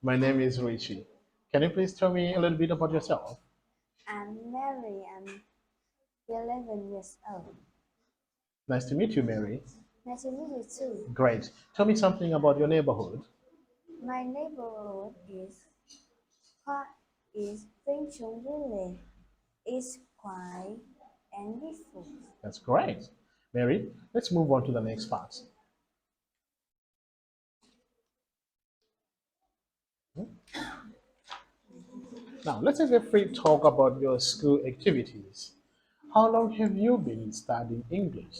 My name is Richie. Can you please tell me a little bit about yourself? I'm Mary. I'm 11 years old. Nice to meet you, Mary. Nice to meet you too. Great. Tell me something about your neighborhood. My neighborhood qui- is Finchung Village. It's quiet and peaceful. That's great. Mary, let's move on to the next part. Now, let's have a free talk about your school activities. How long have you been studying English?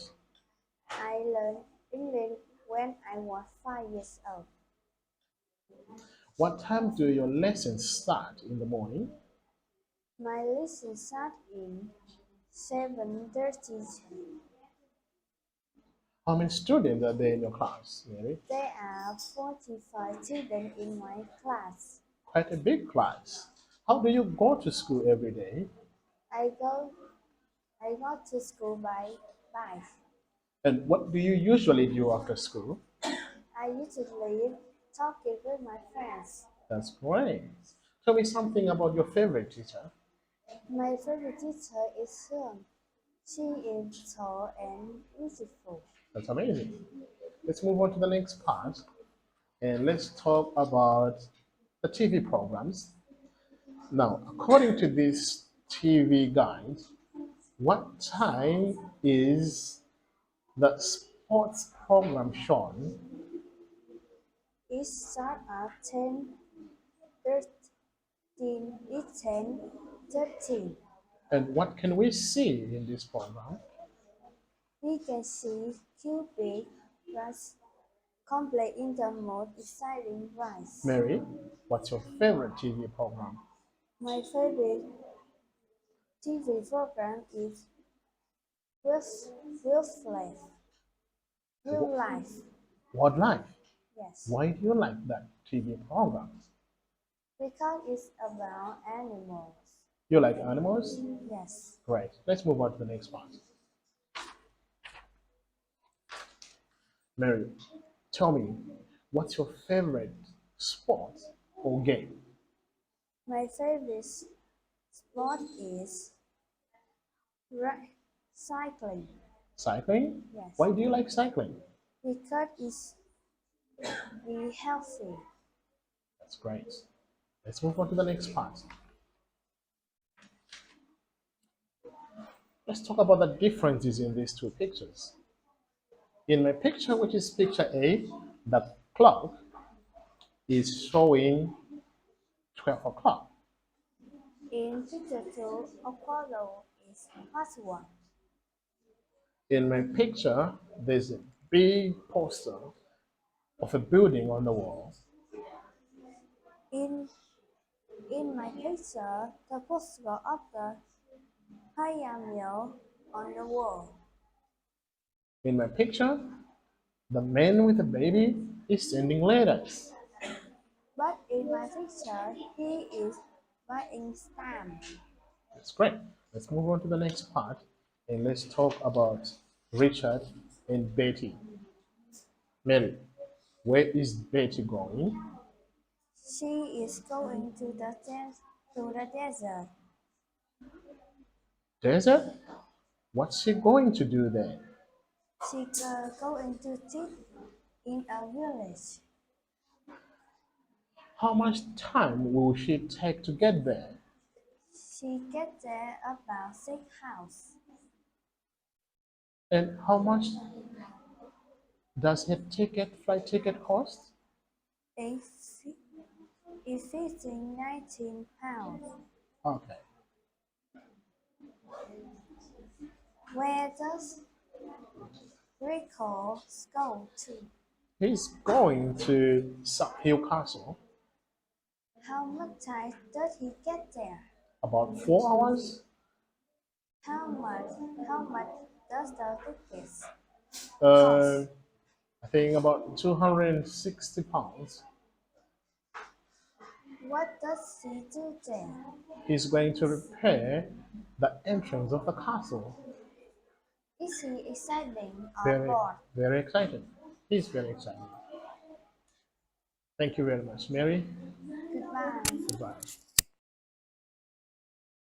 I learned English when I was 5 years old. What time do your lessons start in the morning? My lesson start in 7:30. How many students are there in your class, Mary? There are 45 students in my class. Quite a big class. How do you go to school every day? I go I go to school by bike. And what do you usually do after school? I usually talking with my friends. That's great. Tell me something about your favorite teacher. My favorite teacher is Sương. She is tall and beautiful. That's amazing. Let's move on to the next part and let's talk about the TV programs. Now, according to this TV guide, what time is the sports program shown, It starts at 10:13. It's 10:13. and what can we see in this program? We can see Cupid was complete in the most exciting rise. Mary, what's your favorite TV program? My favorite TV program is Real, Real Life. Real Life. What life? Yes. Why do you like that TV program? Because it's about animals. You like animals? Yes. Great. Let's move on to the next part. Mary, tell me, what's your favorite sport or game? My favorite sport is cycling. Cycling? Yes. Why do you like cycling? Because it's be healthy. That's great. Let's move on to the next part. Let's talk about the differences in these two pictures. In my picture, which is picture A, the clock is showing 12 o'clock. In picture 2, Apollo is past 1. In my picture, there's a big poster of a building on the wall. In in my picture, the poster of the pyramid on the wall. In my picture, the man with the baby is sending letters. But in my picture, he is buying stamp. That's great. Let's move on to the next part and let's talk about Richard and Betty. Mary, where is Betty going? She is going to the desert. Desert? What's she going to do there? She going to teach in a village. How much time will she take to get there? She get there about 6 hours. And how much does her flight ticket cost? It's, it's 19 pounds. Okay. Where does Rico go to? He's going to Sub Hill Castle How much time does he get there? about 4 hours. How much how much does the tickets Uh, cost? I think about 260 pounds. What does he do there? He's going to repair the entrance of the castle. Is he exciting or Very, bored? very excited. He's very excited. Thank you very much, Mary. Goodbye. Goodbye.